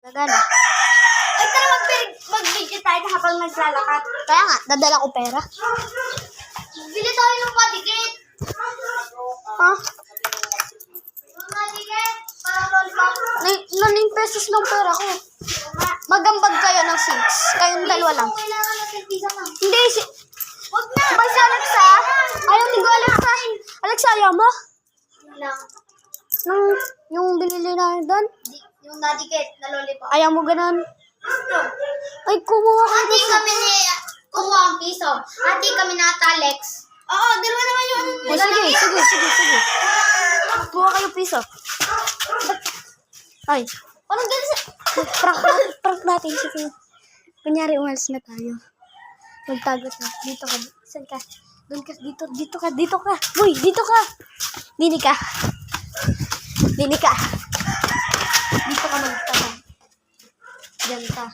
Gagana. Ay, tara mag-video tayo habang naglalakad. Kaya nga, dadala ko pera. Bili tayo ng patikit. Ha? Yung patikit, parang lollipop. 9 pesos lang pera ko. Magambag kayo ng 6. Kayong dalawa lang. Kailangan natin pizza na. Hindi, Huwag na. Sabay si Alexa. Ayaw ni Alexa. Alexa, ayaw mo? Yun lang. Yung binili namin doon? Yung nadikit na lollipop. Ayaw mo ganun? Ito. Ay, kumuha ka Ati doon. kami ni kuha ang piso. Ati kami na Alex. Oo, dalawa naman yung Sige. Kuha kayo piso. Ay, Parang ganun sa... prank natin. Sige. Kunyari, umalis na tayo. Magtago na. Dito ka. Saan ka? Doon ka. Dito ka. Boy, dito ka. Dini ka. Dito ka magtago. Diyan ka.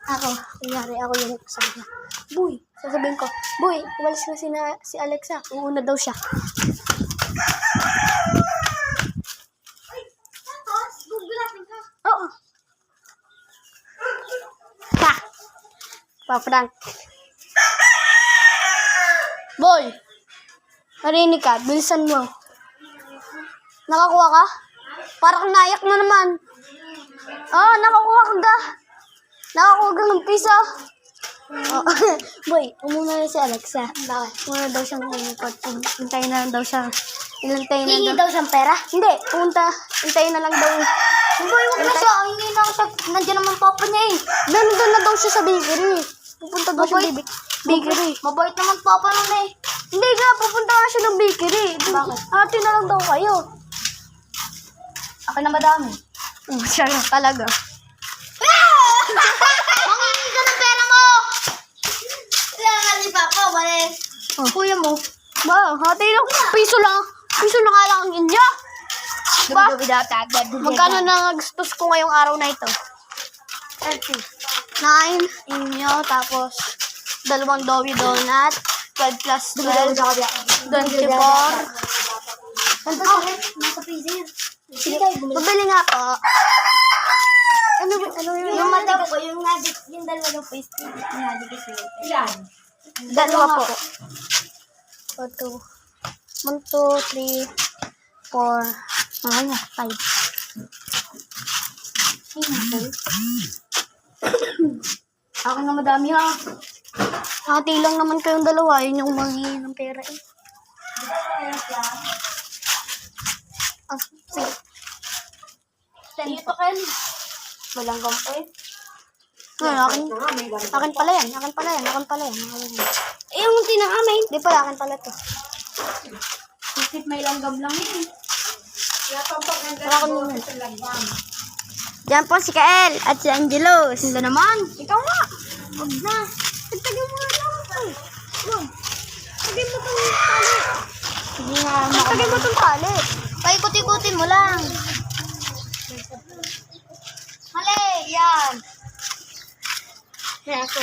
Ako, kunyari, ako yung kasama. Boy, sasabihin ko, Boy, umalis na si Alexa. Uuna daw siya. Tapos, gugulatin ka. Oo. Pa! Pa-prank. Boy! Marinig ka, bilisan mo. Nakakuha ka? Parang nayak mo naman. Nakakuha ka ga. Nakakuha ka ng piso. Oh. Boy, umuna na si Alexa. Bakit? Umuna daw siyang umikot. Hintayin na lang daw siya. Hingi daw siyang pera? Hindi, hintayin na lang daw. Boy, wag na siya. Hindi na siya. Nandiyan naman papa niya eh. Nandun na daw siya sa bakery. Pupunta daw siya Mabait. bakery. Mabait naman papa nun eh. Hindi nga, pupunta na siya ng bakery. Bakit? Ate na lang daw kayo. Ako na madami. Siya na talaga. Mangingin ka ng pera mo! Kailangan ni papa, walis. Oh. Kuya mo. Ba, hati lang. Piso lang. Piso na nga lang ang inyo. Ba? Magkano na gastos ko ngayong araw na ito? 9 inyo, tapos 2 Dowie Donut, 12 plus 12, 24. Nasa freezer yan. Sige tayo, bumili. Bumili nga po. Ano Yung mata ko, yung nadik, yung dalawa ng face, yung nadik kasi. Ilan? Dalawa po. 1, 2, 3, 4. Ano? 5. Akin na madami ha. Hati lang naman kayong dalawa. Yun yung manghingi ng pera eh. Sige. Dito kayo. Walang gampo eh. Akin pala yan. Eh, yung tinangamay. Di pala, akin pala to. Bakit may langgam lang yun? Wala ko naman. Diyan po si Kael at si Angelos. Sila naman. Ikaw nga. Huwag na. Tagtagin mo nga lang. Huwag. Tagin mo itong tali. Sige nga, Tagin mo itong tali. paikot-ikutin mo lang. Mali, yan. Kaya ako.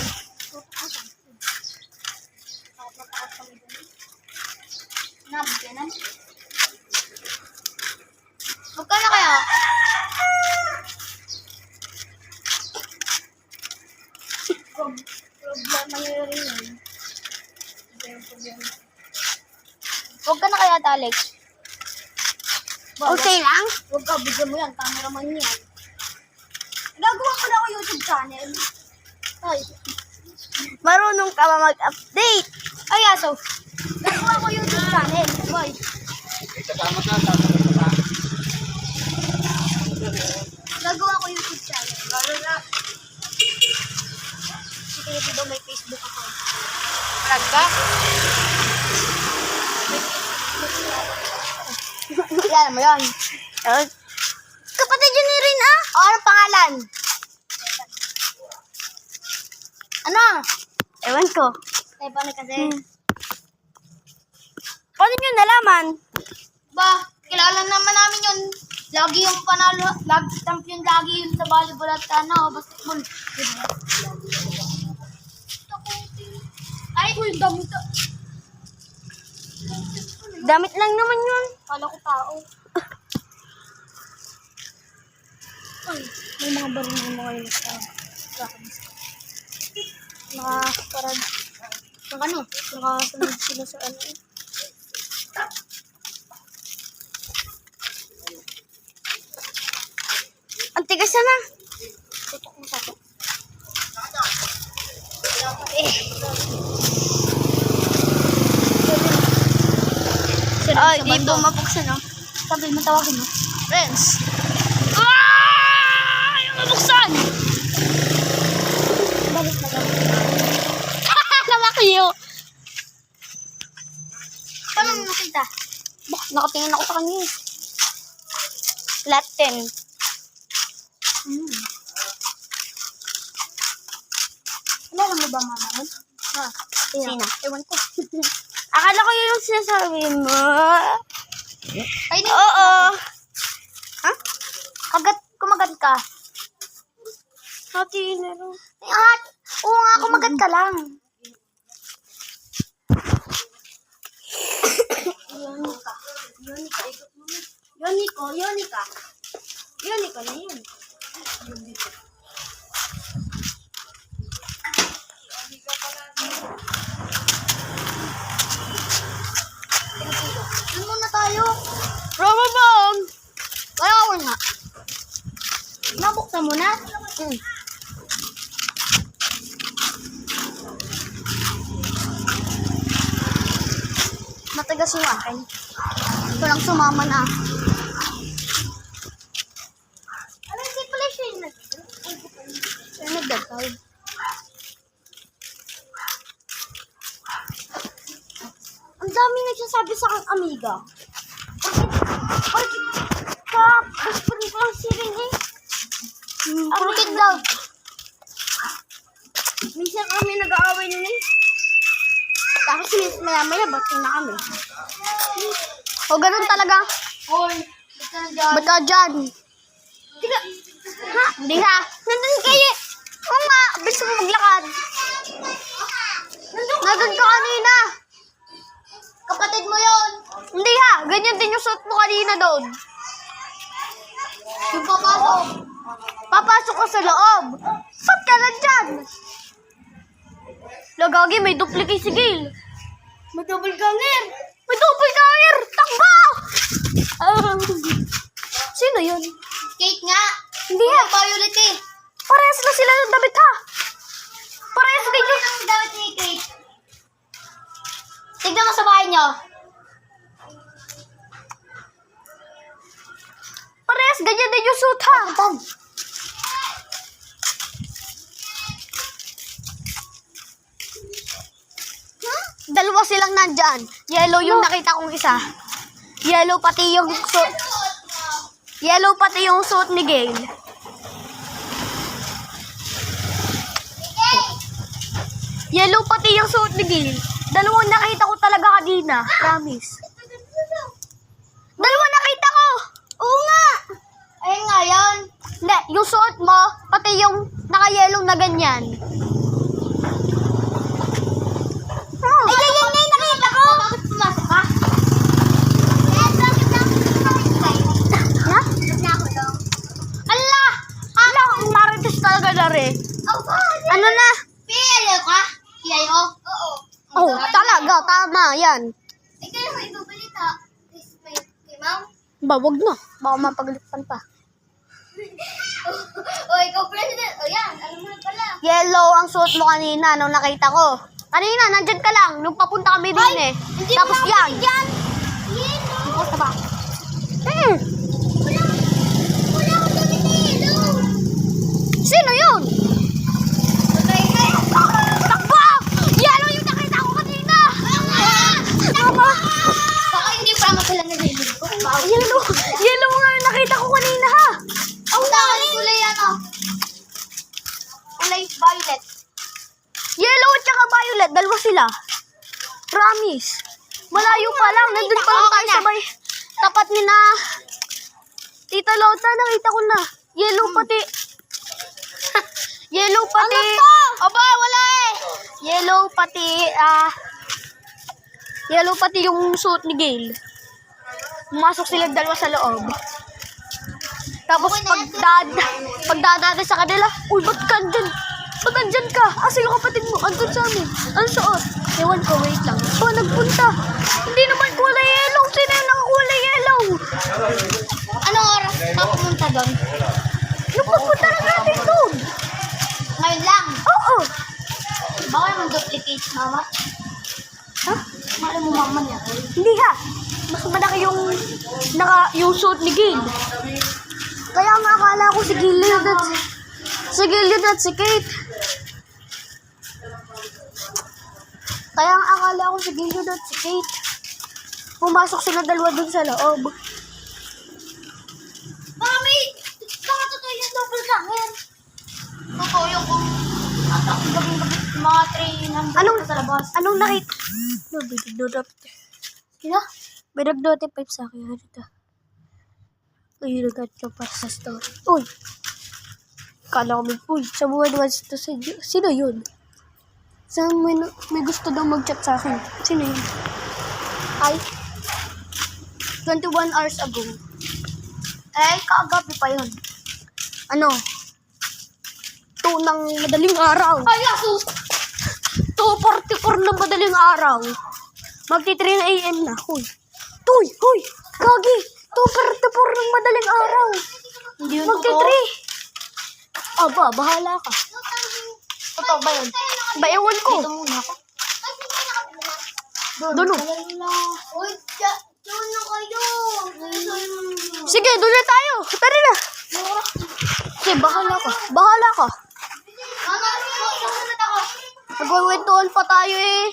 Nabigyan na. Magkano kaya? Problema nyo rin yun. Huwag ka na kaya, Alex. Okay lang? Huwag ka, bigyan mo yan. Cameraman yan. Gagawa ko na ako YouTube channel. Ay. Marunong ka ba mag-update? Ay, aso. Gagawa ko YouTube channel. Boy. Gagawa ko YouTube channel. Lalo na. Si Tito daw may Facebook account. Talaga? Yan mo yun. Kapatid yun rin ah. O, anong pangalan? Ano? Ewan ko. Eh, paano kasi? Paano nyo nalaman? Ba, kilala naman namin yun. Lagi yung panalo, champion lagi yun sa volleyball at basketball. Ay, uy, damit. Damit lang naman yun. Kala ko tao. May mga baril ng mga yun sa nakaparad. Nakasunod sila sa ano. Ang tigas na. Tutok mo sa to. Ay, di bumabuksan, no? Sabi mo, tawagin mo. Friends. Ah! Yung mabuksan! Bakit na daw? Namakiyo. Paano mo nakita? Bah, nakatingin ako sa kanya. Latin. Kilala mo ba mama mo? Ha? Sino? Ewan ko. Akala ko yun yung sinasabi mo. Ay, di. Oo. Ha? Kumagat ka. Hati laro. Oo nga, kumagat ka lang. Yonika na yun. Doon muna tayo. Robobong! Kaya ako nga. Nabuksan mo na? Matagas yung akin. Ito lang sumama na. Ano, hindi pala siya yung Nagdagdag. Ang dami nagsasabi sa akin, amiga. Bakit best friend ko lang si Rin eh. Bakit daw? Minsan kami nag-aaway nun eh. Tapos maya-maya, bating na kami. O ganun talaga. Hoy, ba't ka na dyan? Ba't ka dyan? Ha? Hindi ha. Nandun kayo. Oo nga, bilis mo maglakad. Nandun ka kanina. Kapatid mo yon. Hindi ha, ganyan din yung suot mo kanina doon. Yung papasok. Papasok ka sa loob. Ba't ka lang dyan? Lagagi, may duplicate si Gail. May double ganger. May double cover! Takbo! Sino yun? Kate nga. Hindi ha. Violet eh. Parehas na sila ng damit ha. Parehas din yun. Ang damit ni Kate. Tignan mo sa bahay niyo. Parehas ganyan din yung suit ha. Dalawa silang nandyan. Yellow yung nakita kong isa. Yellow pati yung suit. Yellow pati yung suit ni Gail. Yellow pati yung suit ni Gail. Dalawang nakita ko talaga kanina. Promise. Dalawa nakita ko! Oo nga. Ayun nga yan. Hindi, yung suot mo, pati yung naka-yellow na ganyan. Ay, yan yung nakita ko. Bakit pumasok ka? Ha? Ala! Ala, ang marites talaga na rin. Ano na? Piyayo ka? Piyayo? Oo. Oh, talaga, tama, yan. Ikaw yung ibabalita. Kay Ma'am? Ba, wag na. Baka mapagalipan pa. O, ikaw president. O yan, alam mo na pala. Yellow ang suot mo kanina nung nakita ko. Kanina, nandyan ka lang. Nung papunta kami din eh. Hindi Tapos mo yan. yan. Yellow. Basta ba? Wala akong damit na yellow. Sino yun? Patay ka. Takbo! Yellow yung nakita ko kanina! Tama! Baka hindi pa masala na yellow ko. Yellow! Yellow nga yung nakita ko kanina ha! Ang dami kulay ano? Kulay violet. Yellow at saka violet, dalawa sila. Promise. Malayo pa lang, nandun pa lang tayo sa may tapat ni na Tita Lota, nakita ko na. Yellow pati. Yellow pati. Ano to? Aba, wala eh. Yellow pati yung suit ni Gail. Pumasok sila dalawa sa loob. Tapos pagdadaan sa kanila, uy, ba't ka andyan? Ba't andyan ka? Asa yung kapatid mo? Andun sa amin. Ano suot? Ewan ko, wait lang. Oh, nagpunta. Hindi naman kulay yellow. Sino yung nakakulay yellow? Anong oras ka pumunta doon? Yung pagpunta na natin doon. Ngayon lang. Oo. Baka naman duplicate, mama. Ha? Mali mo mama niya. Hindi ha. Mas malaki yung suit ni Gil. Kaya nga akala ko si Gillian at si Kate. Kaya nga akala ko si Gillian at si Kate. Pumasok sila dalawa dun sa loob. Mami! Baka totoo yung double sa akin. Totoo yung kung gabing-gabi mga 3 number sa labas. Anong nakita? No, Sino? may nag-notify sa akin. Ano ito? Ay, nag-at ka para sa story. Uy! Kala ko uy, sa mga naman ito, sino yun? May gusto daw mag-chat sa akin. Sino yun? Ay, 21 hours ago. Eh, kagabi pa yun. Ano? 2 ng madaling araw. Ay, asus! 2:44 ng madaling araw. Magti-3 na AM na. Huy! Huy! Kagi! 2:44 ng madaling araw. Hindi yun Magti-3. Aba, bahala ka. Totoo ba yun? Ba, ewan ko. Dito muna ako. Doon. Uy, doon na kayo. Sige, doon na tayo. Tara na. Sige, bahala ka. Bahala ka. Mama, susunod ako. Magwawentuhan pa tayo eh.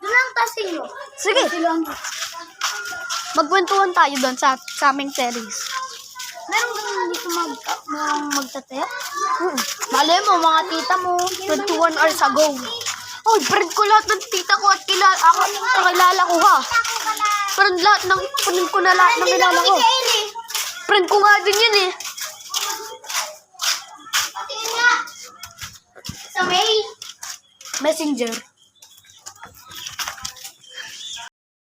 Doon lang tasing mo. Sige. Magkwentuhan tayo doon sa aming series. Meron ganun dito magtataya? Malay mo, mga tita mo, 21 hours ago. Oh, friend ko lahat ng tita ko at kakilala ko ha. Friend ko na lahat ng kilala ko. Friend ko nga din yun eh. Patingin nga. Sa mail. Messenger.